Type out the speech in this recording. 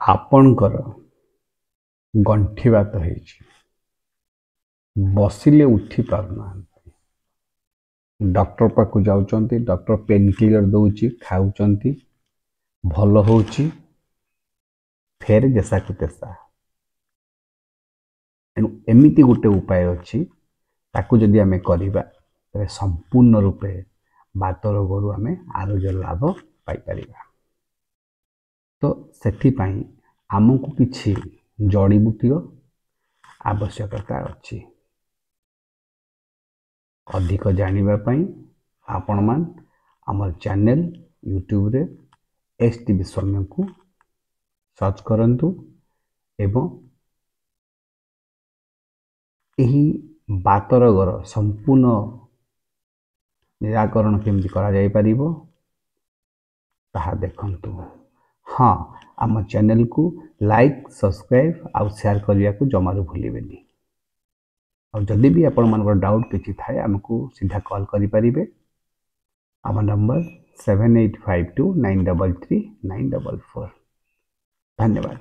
आपणकर गंठी बात बसिले उठी पारना डॉक्टर पाक जाउचंती डॉक्टर पेन किलर दौची खाउचंती भल होउची फेर जैसा को तेसा एमिति गोटे उपाय अच्छी ताकू जदि आमे करिबा तबे संपूर्ण रूपे बात रोगरु आमे आरोग्य लाभ पाई परिबा। तो सेठी पई आमको किछि जड़ी बूटी आवश्यकता अच्छी। अधिक जानिबा पई आपण मान हमर चैनल यूट्यूब रे एसटीवी सौम्य को सर्च करंतु एवं यही बात रोगर संपूर्ण निराकरण केमती करा जाई परिबो ताहा देखंतु। हाँ, आम चैनल को लाइक सब्सक्राइब आउ शेयर करिया को जमारू भूलिबेनी। और जदि भी आपण मानकर डाउट किछि थाए हमको सीधा कॉल करि परिबे। आम नंबर 7852933944। धन्यवाद।